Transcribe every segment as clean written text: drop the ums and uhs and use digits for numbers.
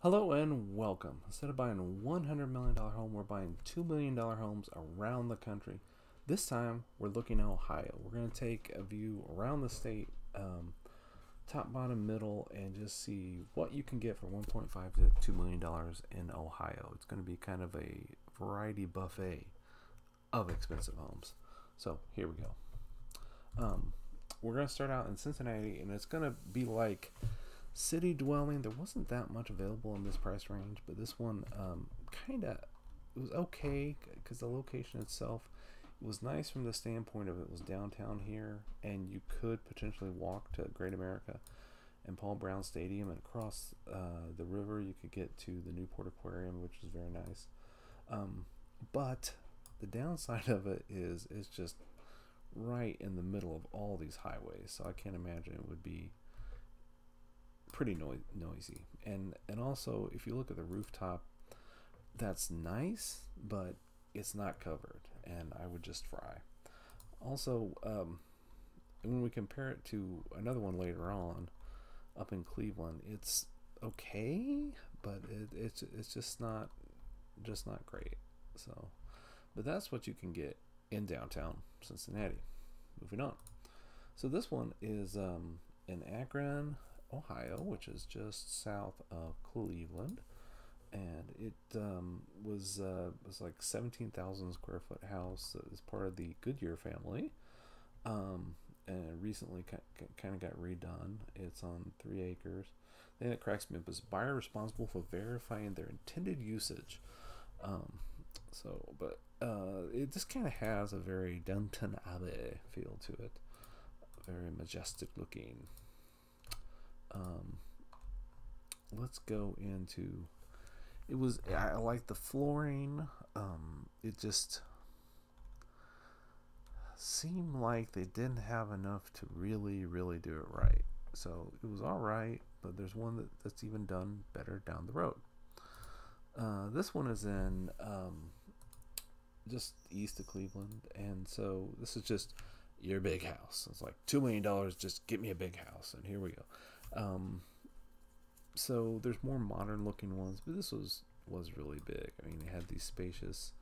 Hello and welcome. Instead of buying a $100 million home, we're buying $2 million homes around the country. This time, we're looking at Ohio. We're going to take a view around the state, top, bottom, middle, and just see what you can get for $1.5 to $2 million in Ohio. It's going to be kind of a variety buffet of expensive homes. So, here we go. We're going to start out in Cincinnati, and it's going to be like city dwelling. There wasn't that much available in this price range, but this one it was okay because the location itself, it was nice from the standpoint of it was downtown here, and you could potentially walk to Great America and Paul Brown Stadium, and across the river you could get to the Newport Aquarium, which is very nice. But the downside of it is it's just right in the middle of all these highways, so I can't imagine it would be pretty noisy. And also, if you look at the rooftop, that's nice, but it's not covered, and I would just fry. Also, when we compare it to another one later on up in Cleveland, it's okay, but it's just not great. So, but that's what you can get in downtown Cincinnati. Moving on. So this one is in Akron, Ohio, which is just south of Cleveland, and it was like 17,000 square foot house. As part of the Goodyear family, and it recently kind of got redone. It's on 3 acres. The thing that cracks me up is buyer responsible for verifying their intended usage. It just kind of has a very Downton Abbey feel to it, very majestic looking. Let's go into it. I like the flooring. It just seemed like they didn't have enough to really do it right. So it was all right, but there's one that's even done better down the road. This one is in just east of Cleveland, and so this is just your big house. It's like $2 million. Just get me a big house, and here we go. So there's more modern looking ones, but this was really big. I mean, it had these spacious,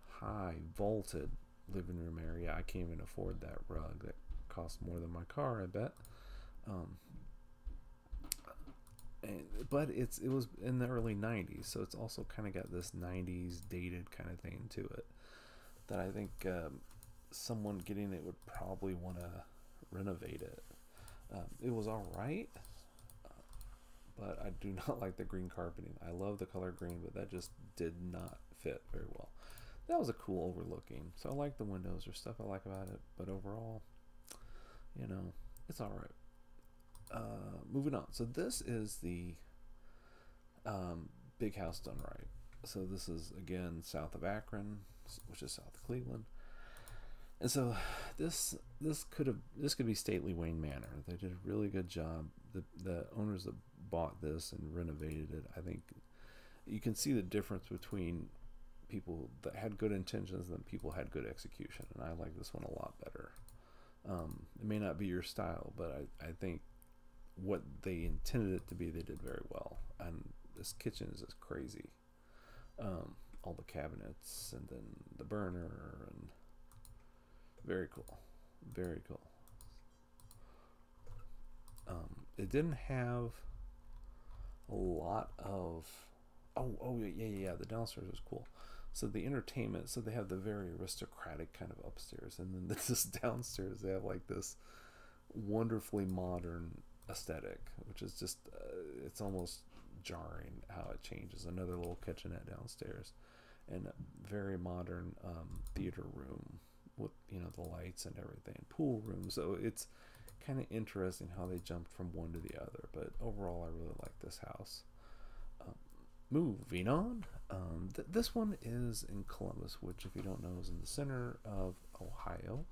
high vaulted living room area. I can't even afford that rug. That cost more than my car, I bet. But it was in the early 90s, so it's also kind of got this 90s dated kind of thing to it that I think someone getting it would probably want to renovate it. It was all right, but I do not like the green carpeting. I love the color green, but that just did not fit very well. That was a cool overlooking, so I like the windows. There's stuff I like about it, but overall, it's all right. Moving on. So this is the big house done right. So this is again south of Akron, which is south of Cleveland. And so this could be stately Wayne Manor. They did a really good job. The owners that bought this and renovated it, I think you can see the difference between people that had good intentions and people had good execution. And I like this one a lot better. It may not be your style, but I think what they intended it to be, they did very well. And this kitchen is just crazy. All the cabinets, and then the burner, and very cool. Very cool. It didn't have a lot of yeah, the downstairs was cool. So the entertainment, so they have the very aristocratic kind of upstairs, and then this downstairs they have like this wonderfully modern aesthetic, which is just it's almost jarring how it changes. Another little kitchenette downstairs, and a very modern theater room with the lights and everything, pool room. So it's kind of interesting how they jumped from one to the other, but overall I really like this house. Moving on, this one is in Columbus, which, if you don't know, is in the center of Ohio,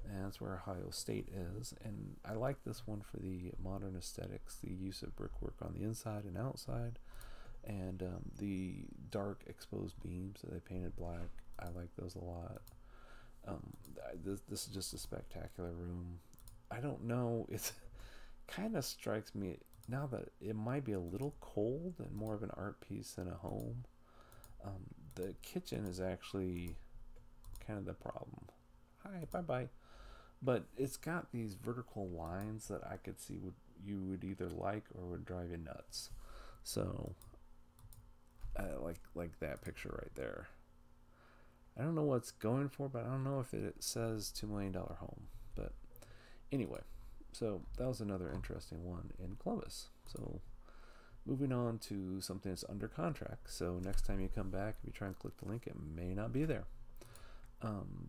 and that's where Ohio State is. And I like this one for the modern aesthetics, the use of brickwork on the inside and outside, and the dark exposed beams that they painted black. I like those a lot. This is just a spectacular room. I don't know, it kind of strikes me now that it might be a little cold and more of an art piece than a home, the kitchen is actually kind of the problem. Hi, bye bye. But it's got these vertical lines that I could see you would either like or would drive you nuts. So, like that picture right there. I don't know what it's going for, but I don't know if it says $2 million home. But anyway, so that was another interesting one in Columbus. So moving on to something that's under contract. So next time you come back, if you try and click the link, it may not be there.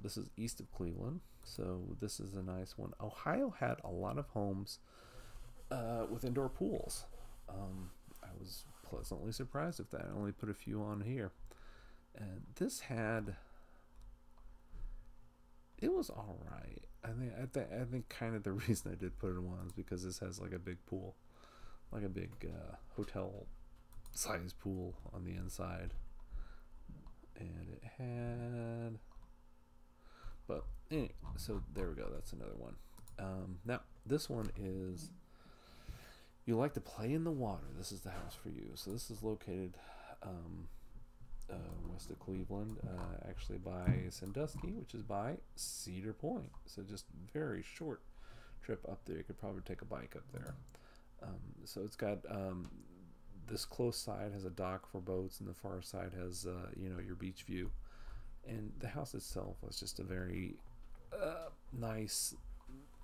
This is east of Cleveland, so this is a nice one. Ohio had a lot of homes with indoor pools. I was pleasantly surprised at that. I only put a few on here, and this had, it was all right. I think kind of the reason I did put it on is because this has like a big pool, like a big hotel size pool on the inside, and it had. But anyway, so there we go. That's another one. Now, this one is, you like to play in the water. This is the house for you. So this is located west of Cleveland, actually by Sandusky, which is by Cedar Point. So just very short trip up there. You could probably take a bike up there. So it's got, this close side has a dock for boats, and the far side has, your beach view. And the house itself was just a very nice,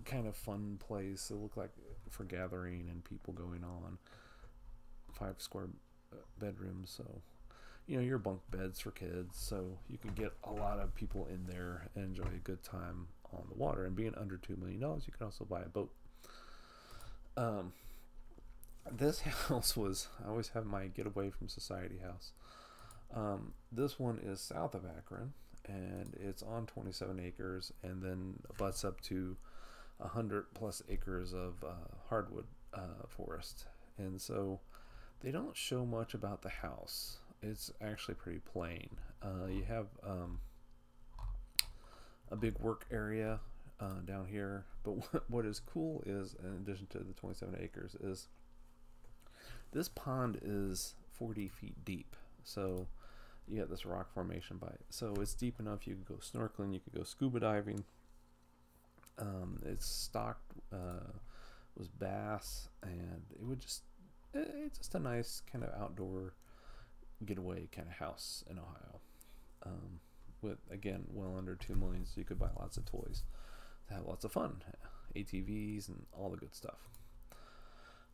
kind of fun place. It looked like for gathering and people going on. 5 square bedrooms, so your bunk beds for kids, so you can get a lot of people in there and enjoy a good time on the water. And being under $2 million, you can also buy a boat. This house was, I always have my getaway from society house. This one is south of Akron, and it's on 27 acres, and then butts up to 100+ acres of hardwood forest. And so they don't show much about the house. It's actually pretty plain. You have a big work area down here, but what is cool is, in addition to the 27 acres, is this pond is 40 feet deep. So you got this rock formation by it. So it's deep enough you could go snorkeling, you could go scuba diving. It's stocked was bass, and it's just a nice kind of outdoor getaway kind of house in Ohio. With, again, well under $2 million, so you could buy lots of toys to have lots of fun, ATVs and all the good stuff.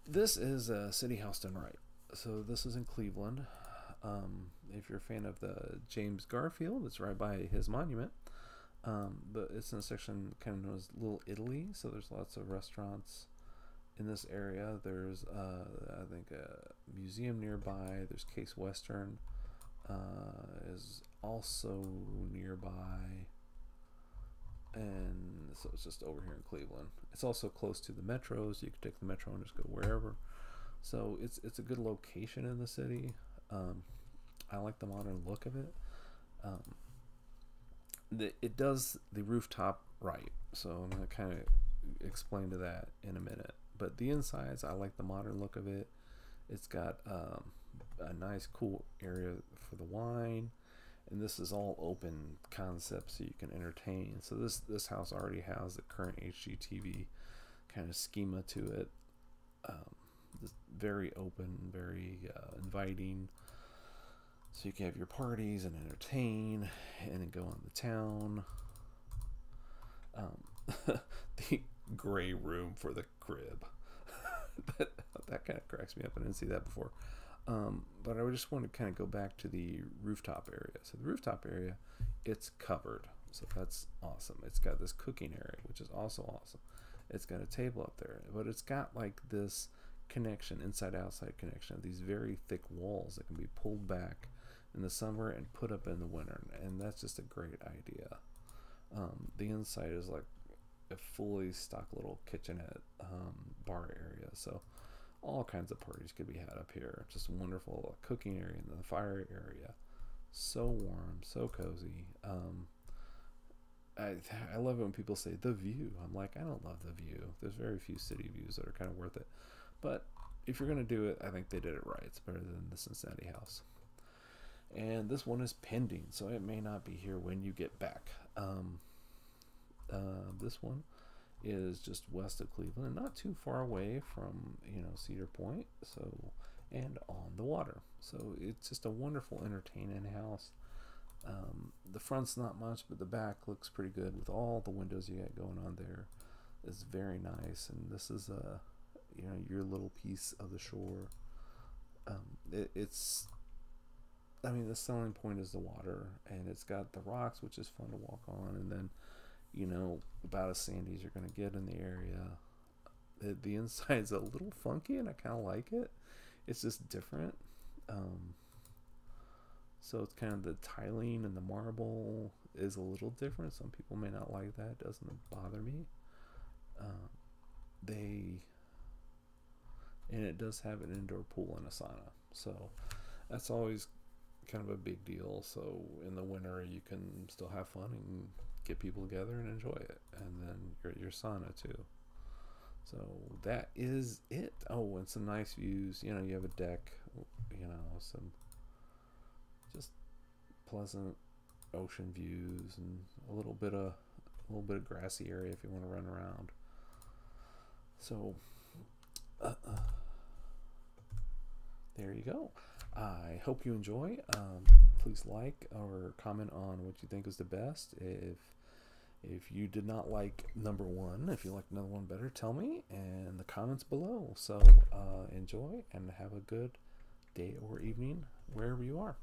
This is a city house done right. So this is in Cleveland. If you're a fan of the James Garfield, it's right by his monument. But it's in a section kind of known as Little Italy, so there's lots of restaurants in this area. There's I think a museum nearby. There's Case Western is also nearby, and so it's just over here in Cleveland. It's also close to the metro, so you can take the metro and just go wherever. So it's a good location in the city. I like the modern look of it. It does the rooftop right, so I'm going to kind of explain to that in a minute. But the insides, I like the modern look of it. It's got a nice cool area for the wine, and this is all open concept, so you can entertain. So this house already has the current HGTV kind of schema to it. It's very open, very inviting. So you can have your parties and entertain and then go on the town. The gray room for the crib. that kind of cracks me up. I didn't see that before. But I just want to kind of go back to the rooftop area. So the rooftop area, it's covered. So that's awesome. It's got this cooking area, which is also awesome. It's got a table up there, but it's got like this connection, inside-outside connection of these very thick walls that can be pulled back in the summer and put up in the winter, and that's just a great idea. The inside is like a fully stocked little kitchenette, bar area, so all kinds of parties could be had up here. Just wonderful cooking area and the fire area, so warm, so cozy. I love it when people say the view. I'm like, I don't love the view. There's very few city views that are kind of worth it, but if you're going to do it, I think they did it right. It's better than the Cincinnati house. And this one is pending, so it may not be here when you get back. This one is just west of Cleveland, not too far away from, Cedar Point, so, and on the water. So it's just a wonderful, entertaining house. The front's not much, but the back looks pretty good with all the windows you got going on there. It's very nice, and this is your little piece of the shore. The selling point is the water, and it's got the rocks, which is fun to walk on, and then about as sandy as you're going to get in the area. The inside's a little funky, and I kind of like it. It's just different. So it's kind of the tiling and the marble is a little different. Some people may not like that. It doesn't bother me. And it does have an indoor pool and a sauna. So that's always kind of a big deal. So in the winter you can still have fun and get people together and enjoy it, and then your sauna too. So that is it. Oh, and some nice views. You have a deck, some just pleasant ocean views, and a little bit of grassy area if you want to run around. So there you go. I hope you enjoy. Please like or comment on what you think is the best. If you did not like number one, if you like another one better, tell me in the comments below. So enjoy and have a good day or evening wherever you are.